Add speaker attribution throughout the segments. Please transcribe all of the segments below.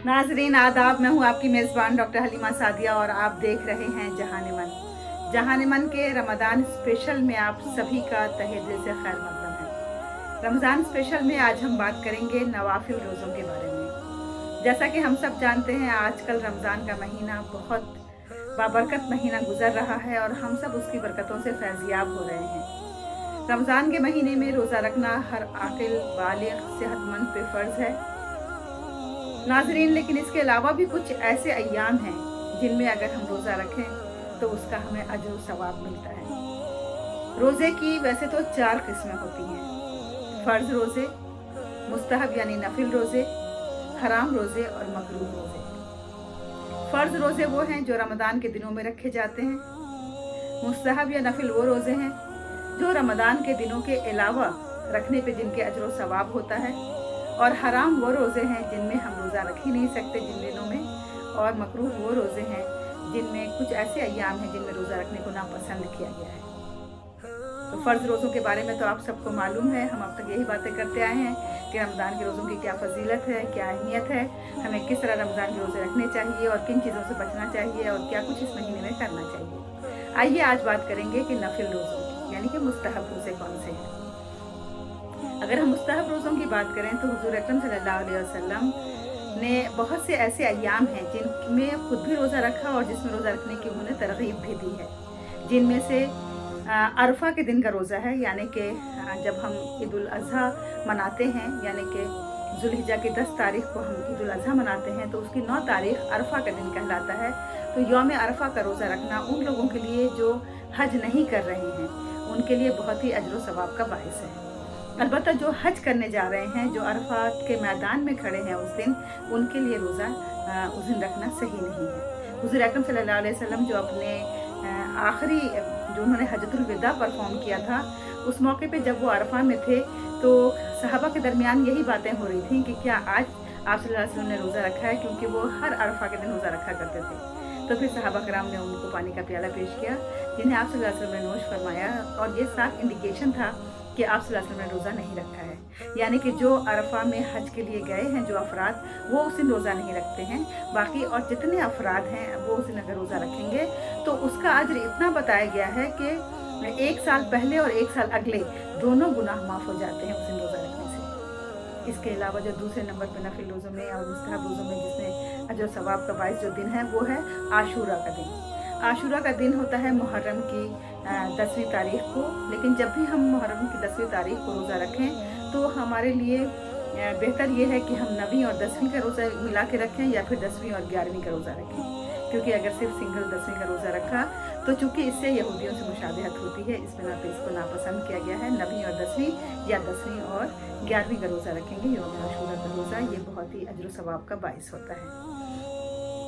Speaker 1: नाजरीन आदाब, मैं हूँ आपकी मेज़बान डॉक्टर हलीमा सादिया और आप देख रहे हैं जहान मन। जहान मन के रमज़ान स्पेशल में आप सभी का तहे दिल से खैर मकदम है। रमज़ान स्पेशल में आज हम बात करेंगे नवाफिल रोज़ों के बारे में। जैसा कि हम सब जानते हैं, आजकल रमज़ान का महीना बहुत बाबरकत महीना गुजर रहा है और हम सब उसकी बरकतों से फैज़याब हो रहे हैं। रमज़ान के महीने में रोज़ा रखना हर आकिल बालिग सेहतमंद पे फ़र्ज़ है नाजरीन, लेकिन इसके अलावा भी कुछ ऐसे अय्याम हैं जिनमें अगर हम रोज़ा रखें तो उसका हमें अजर व सवाब मिलता है। रोज़े की वैसे तो 4 किस्में होती हैं: फ़र्ज़ रोज़े, मुस्तहब यानी नफिल रोज़े, हराम रोज़े और मकरूह रोज़े। फ़र्ज़ रोज़े वो हैं जो रमज़ान के दिनों में रखे जाते हैं। मुस्तहब या नफिल वो रोज़े हैं जो रमज़ान के दिनों के अलावा रखने पे जिनके अजर व सवाब होता है। और हराम वो रोज़े हैं जिनमें हम रोज़ा रख ही नहीं सकते जिन दिनों में। और मकरूह वो रोज़े हैं जिनमें कुछ ऐसे अय्याम हैं जिनमें रोज़ा रखने को नापसंद किया गया है। तो फ़र्ज़ रोज़ों के बारे में तो आप सबको मालूम है, हम अब तक यही बातें करते आए हैं कि रमज़ान के रोज़ों की क्या फजीलत है, क्या अहमियत है, हमें किस तरह रमज़ान के रोज़े रखने चाहिए और किन चीज़ों से बचना चाहिए और क्या कुछ इस महीने में करना चाहिए। आइए आज बात करेंगे कि नफिल रोज़ों यानी कि मुस्तहब रोज़े कौन से हैं। अगर हम मुस्तहब रोज़ों की बात करें तो हुज़ूर अकरम सल्लल्लाहु अलैहि वसल्लम ने बहुत से ऐसे अय्याम हैं जिनमें खुद भी रोज़ा रखा और जिसमें रोज़ा रखने की उन्होंने तरगीब भी दी है। जिनमें से अरफा के दिन का रोज़ा है, यानी कि जब हम ईद उल अज़हा मनाते हैं, यानी कि ज़ुल्हिज्जा की 10 तारीख को हम ईद उल अज़हा मनाते हैं तो उसकी 9 तारीख अरफा का दिन कहलाता है। तो यौम अरफा का रोज़ा रखना उन लोगों के लिए जो हज नहीं कर रहे हैं उनके लिए बहुत ही अजर व सवाब का बाइस है। अलबत्ता जो हज करने जा रहे हैं, जो अरफात के मैदान में खड़े हैं उस दिन, उनके लिए रोज़ा उस दिन रखना सही नहीं है। हुज़ूर अकरम सल्लल्लाहु अलैहि वसल्लम जो अपने आखिरी जो उन्होंने हज्जतुल विदा परफॉर्म किया था, उस मौके पे जब वो अरफा में थे तो सहाबा के दरमियान यही बातें हो रही थी कि क्या आज आप सल्लल्लाहु अलैहि वसल्लम ने रोज़ा रखा है, क्योंकि वो हर अरफा के दिन रोज़ा रखा करते थे। तो फिर सहाबा कराम ने उनको पानी का प्याला पेश किया जिन्हें आप सल्लल्लाहु अलैहि वसल्लम ने नोश फरमाया और ये साफ इंडिकेशन था कि आप सल्लल्लाहु अलैहि वसल्लम ने रोज़ा नहीं रखा है। यानी कि जो अरफा में हज के लिए गए हैं जो अफराद, वो उस दिन रोज़ा नहीं रखते हैं। बाकी और जितने अफराद हैं वो उस दिन अगर रोज़ा रखेंगे तो उसका अज्र इतना बताया गया है कि 1 साल पहले और 1 साल अगले दोनों गुनाह माफ़ हो जाते हैं उस दिन रोज़ा रखने से। इसके अलावा जो दूसरे नंबर पर नफिल रोज़ों में और मुस्तहब रोज़ों में जिसमें अजर सवाब का बाइस जो दिन है वो है आशूरा का दिन। आशूरा का दिन होता है मुहर्रम की 10वीं तारीख को। लेकिन जब भी हम मुहर्रम की 10वीं तारीख को रोज़ा रखें तो हमारे लिए बेहतर ये है कि हम 9वीं और 10वीं का रोज़ा मिला के रखें या फिर 10वीं और 11वीं का रोज़ा रखें, क्योंकि अगर सिर्फ सिंगल 10वीं का रोज़ा रखा तो चूँकि इससे यहूदियों से मुशाबहत होती है, इस बिना पे इसको नापसंद किया गया है। 9वीं और 10वीं या 10वीं और 11वीं का रोज़ा रखेंगे यौम आशूरा का रोज़ा, ये बहुत ही अजर सवाब का बाइस होता है।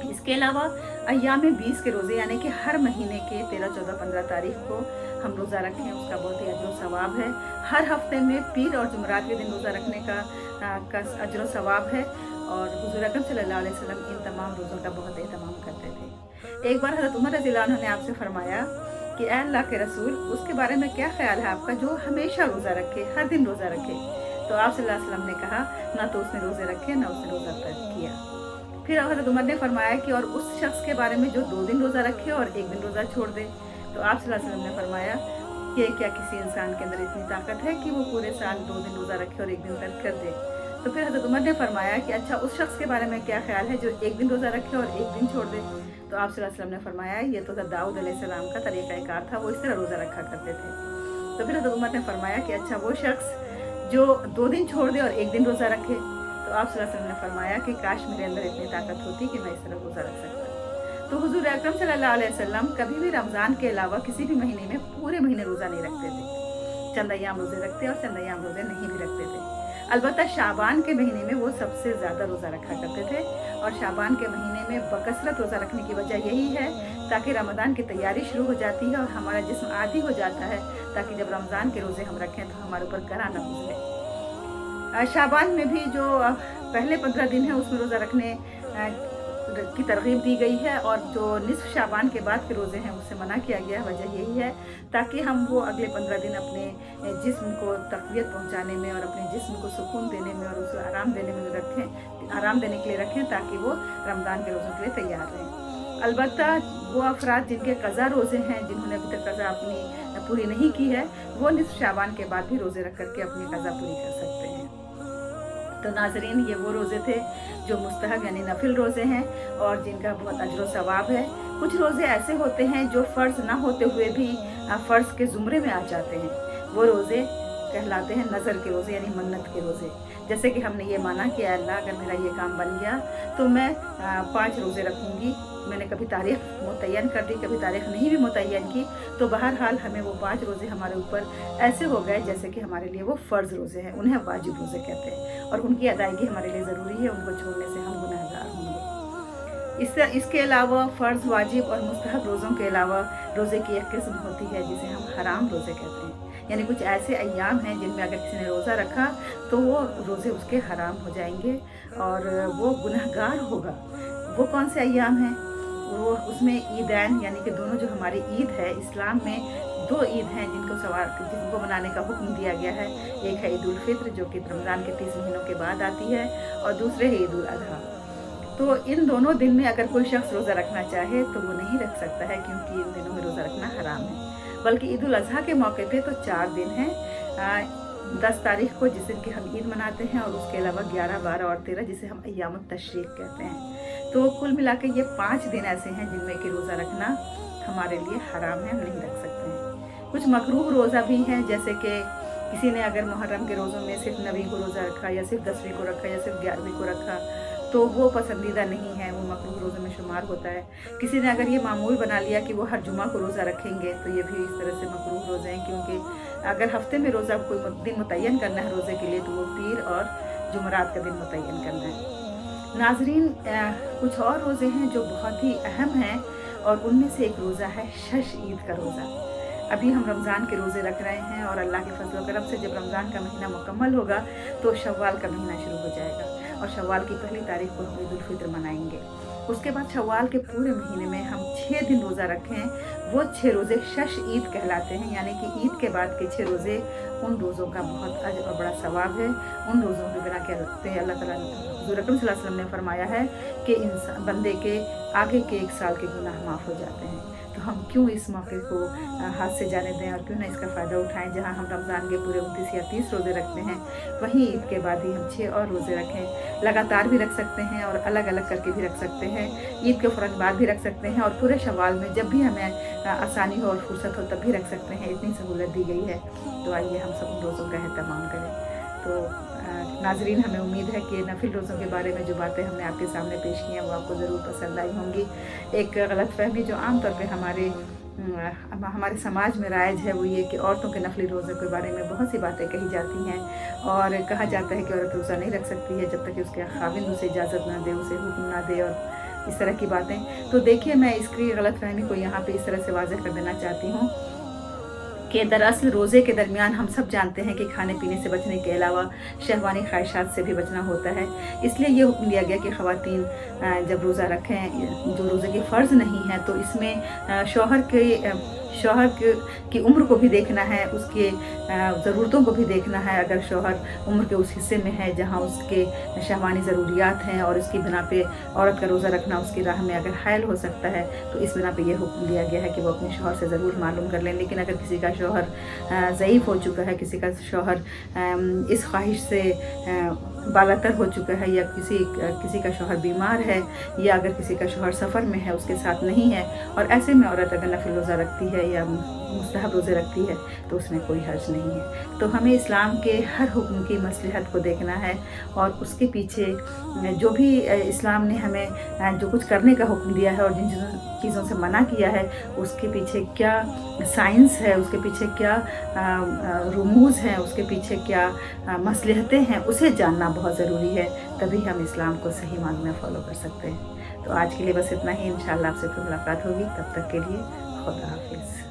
Speaker 1: इसके अलावा अय्याम 20 के रोज़े यानी कि हर महीने के 13, 14, 15 तारीख को हम रोज़ा रखें, उसका बहुत ही अजर सवाब है। हर हफ्ते में पीर और जुमरात के दिन रोज़ा रखने का अजर सवाब है और हुज़ूर अकरम सल्लल्लाहु अलैहि वसल्लम इन तमाम रोज़ों का बहुत एहतमाम करते थे। एक बार हज़रत उमर रज़ियल्लाहु अन्हु ने आपसे फरमाया कि ऐ अल्लाह के रसूल, उसके बारे में क्या ख्याल है आपका जो हमेशा रोज़ा रखे, हर दिन रोज़ा रखे? तो आप सल्लल्लाहु अलैहि वसल्लम ने कहा, ना तो उसने रोज़े रखे ना उसने रोज़ा तर्क किया। फिर हज़रत उमर ने फरमाया कि और उस शख्स के बारे में जो 2 दिन रोज़ा रखे और 1 दिन रोज़ा छोड़ दे। तो आप सल्लल्लाहु अलैहि वसल्लम ने फरमाया कि क्या किसी इंसान के अंदर इतनी ताकत है कि वो पूरे साल 2 दिन रोज़ा रखे और 1 दिन तर्क कर दे? तो फिर हज़रत उमर ने फरमाया कि अच्छा, उस शख्स के बारे में क्या ख्याल है जो 1 दिन रोज़ा रखे और 1 दिन छोड़ दे? तो आप सल्लल्लाहु अलैहि वसल्लम ने फरमाया ये तो दाऊद अलैहिस्सलाम का तरीक़ाकार था, वो इस तरह रोज़ा रखा करते थे। तो फिर हज़रत उमर ने फरमाया कि अच्छा, वो शख्स जो 2 दिन छोड़ दे और 1 दिन रोज़ा रखे? तो आप सल्लल्लाहु अलैहि वसल्लम ने फरमाया कि काश मेरे अंदर इतनी ताकत होती कि मैं इस तरह रोज़ा रख सकता। तो हुज़ूर अकरम सल्लल्लाहु अलैहि वसल्लम कभी भी रमज़ान के अलावा किसी भी महीने में पूरे महीने रोज़ा नहीं रखते थे। चंद अय्याम रोज़े रखते और चंद अय्याम रोज़े नहीं भी रखते थे। अलबत्ता शाबान के महीने में वो सबसे ज़्यादा रोज़ा रखा करते थे और शाबान के महीने में बकसरत रोज़ा रखने की वजह यही है ताकि रमज़ान की तैयारी शुरू हो जाती है और हमारा जिस्म आदी हो जाता है, ताकि जब रमज़ान के रोज़े हम रखें तो हमारे ऊपर गरा न गुजरे। शाबान में भी जो पहले 15 दिन है उसमें रोज़ा रखने की तरगीब दी गई है, और जो निस्फ शाबान के बाद के रोज़े हैं उससे मना किया गया है। वजह यही है ताकि हम वो अगले 15 दिन अपने जिस्म को तक़वियत पहुंचाने में और अपने जिस्म को सुकून देने में और उसे आराम देने में रखें, आराम देने के लिए रखें, ताकि वो रमज़ान के रोज़ों के लिए तैयार रहें। अलबत्ता वो अफराद जिनके क़ज़ा रोज़े हैं, जिन्होंने अभी तक क़ज़ा अपनी पूरी नहीं की है, वो निस्फ शाबान के बाद भी रोज़े रख करके अपनी क़ज़ा पूरी कर सकते हैं। तो नाज़रीन, ये वो रोज़े थे जो मुस्तहब यानी नफिल रोज़े हैं और जिनका बहुत अजर व सवाब है। कुछ रोज़े ऐसे होते हैं जो फ़र्ज़ ना होते हुए भी फ़र्ज़ के ज़ुमरे में आ जाते हैं। वो रोज़े कहलाते हैं नज़र के रोज़े यानी मन्नत के रोज़े। जैसे कि हमने ये माना कि अल्लाह अगर मेरा ये काम बन गया तो मैं 5 रोज़े रखूँगी। मैंने कभी तारीख़ मुतय्यन कर दी, कभी तारीख़ नहीं भी मुतय्यन की, तो बहरहाल हमें वो 5 रोज़े हमारे ऊपर ऐसे हो गए जैसे कि हमारे लिए वो फ़र्ज़ रोज़े हैं, उन्हें वाजिब रोज़े कहते हैं और उनकी अदायगी हमारे लिए ज़रूरी है। उनको छोड़ने से हम गुनहगार होंगे। इसके अलावा फ़र्ज़, वाजिब और मुस्तहब रोज़ों के अलावा रोज़े की एक किस्म होती है जिसे हम हराम रोज़े कहते हैं। यानी कुछ ऐसे अय्याम हैं जिनमें अगर किसी ने रोज़ा रखा तो वो रोज़े उसके हराम हो जाएंगे और वो गुनहगार होगा। वो कौन से अय्याम हैं? वो उसमें ईदैन यानी कि दोनों जो हमारी ईद है, इस्लाम में 2 ईद हैं जिनको मनाने का हुक्म दिया गया है। एक है ईद उल फित्र जो कि रमज़ान के 30 महीनों के बाद आती है और दूसरे है ईद उल अज़हा। तो इन दोनों दिन में अगर कोई शख्स रोज़ा रखना चाहे तो वो नहीं रख सकता है, क्योंकि इन दिनों में रोज़ा रखना हराम है। बल्कि ईद उल अज़हा के मौके पे तो 4 दिन हैं, 10 तारीख़ को जिस दिन की हम ईद मनाते हैं और उसके अलावा 11, 12 और 13 जिसे हम अय्यामुत तशरीक़ कहते हैं। तो कुल मिला के ये 5 दिन ऐसे हैं जिनमें कि रोज़ा रखना हमारे लिए हराम है, हम नहीं रख सकते हैं। कुछ मकरूह रोज़ा भी हैं, जैसे कि किसी ने अगर मुहर्रम के रोज़ों में सिर्फ 9वीं को रोज़ा रखा या सिर्फ 10वीं को रखा या सिर्फ 11वीं को रखा तो वो पसंदीदा नहीं है, वो मकरूह रोज़े में शुमार होता है। किसी ने अगर ये मामूल बना लिया कि वो हर जुमा को रोज़ा रखेंगे तो ये भी इस तरह से मकरूह रोज़े हैं, क्योंकि अगर हफ्ते में रोज़ा कोई दिन मुतय्यन करना है रोज़े के लिए तो वो पीर और जुमरात का दिन मुतय्यन करना है। नाज़रीन, कुछ और रोज़े हैं जो बहुत ही अहम हैं और उनमें से एक रोज़ा है शश ईद का रोज़ा। अभी हम रमज़ान के रोज़े रख रहे हैं और अल्लाह के फजल व करम से जब रमज़ान का महीना मुकम्मल होगा तो शव्वाल का महीना शुरू हो जाएगा और शव्वाल की पहली तारीख़ को हम ईद उल फित्र मनाएंगे। उसके बाद शव्वाल के पूरे महीने में हम 6 दिन रोज़ा रखें, वो 6 रोज़े शश ईद कहलाते हैं। यानी कि ईद के बाद के 6 रोज़े, उन रोज़ों का बहुत अजर और बड़ा सवाब है। उन रोज़ों के बिना क्या रखते हैं, अल्लाह ताला हुज़ूर अकरम सल्लल्लाहु अलैहि वसल्लम ने फरमाया है कि इंसान बंदे के आगे के 1 साल के गुनाह माफ़ हो जाते हैं। तो हम क्यों इस मौके को हाथ से जाने दें और क्यों ना इसका फ़ायदा उठाएं। जहां हम रमज़ान के पूरे 29 या 30 रोज़े रखते हैं, वहीं ईद के बाद ही हम 6 और रोज़े रखें। लगातार भी रख सकते हैं और अलग अलग करके भी रख सकते हैं। ईद के फ़ौरन बाद भी रख सकते हैं और पूरे शव्वाल में जब भी हमें आसानी हो और फुर्सत हो तब भी रख सकते हैं। इतनी सहूलत दी गई है, तो आइए हम सब उन रोज़ों का एहतमाम करें। तो नाज़रीन, हमें उम्मीद है कि नफिल रोज़ों के बारे में जो बातें हमने आपके सामने पेश की हैं वो आपको ज़रूर पसंद आई होंगी। एक गलतफ़हमी जो आम तौर पे हमारे समाज में राइज है वो ये कि औरतों के नफली रोज़ों के बारे में बहुत सी बातें कही जाती हैं और कहा जाता है कि औरत रोज़ा नहीं रख सकती है जब तक कि उसके खाविंद उसे इजाज़त ना दे, उसे हुक्म ना दे और इस तरह की बातें। तो देखिए, मैं इसकी गलतफ़हमी को यहाँ पे इस तरह से वाज़ेह कर देना चाहती हूँ कि दरअसल रोज़े के दरमियान हम सब जानते हैं कि खाने पीने से बचने के अलावा शहवानी ख्वाहिशात से भी बचना होता है। इसलिए ये हुक्म दिया गया कि ख़वातीन जब रोज़ा रखें जो रोज़े के फ़र्ज़ नहीं है तो इसमें शौहर की उम्र को भी देखना है, उसके ज़रूरतों को भी देखना है। अगर शौहर उम्र के उस हिस्से में है जहाँ उसके शहवानी ज़रूरियात हैं और इसकी बिना पे औरत का रोज़ा रखना उसकी राह में अगर हायल हो सकता है तो इस बिना पे ये हुक्म दिया गया है कि वो अपने शौहर से ज़रूर मालूम कर लें। लेकिन अगर किसी का शौहर ज़ईफ़ हो चुका है, किसी का शौहर इस ख्वाहिश से बालातर हो चुका है या किसी का शौहर बीमार है या अगर किसी का शौहर सफ़र में है, उसके साथ नहीं है और ऐसे में औरत अगर नफिल रोज़ा रखती है या मुस्तहब रोज़े रखती है तो उसमें कोई हर्ज नहीं है। तो हमें इस्लाम के हर हुक्म की मसलहत को देखना है और उसके पीछे जो भी इस्लाम ने हमें जो कुछ करने का हुक्म दिया है और जिन चीज़ों से मना किया है उसके पीछे क्या साइंस है, उसके पीछे क्या रुमूज़ हैं, उसके पीछे क्या मसलहतें हैं, उसे जानना बहुत ज़रूरी है। तभी हम इस्लाम को सही मार्ग में फॉलो कर सकते हैं। तो आज के लिए बस इतना ही। इंशाअल्लाह आपसे फिर मुलाकात होगी। तब तक के लिए खुदा हाफिज़।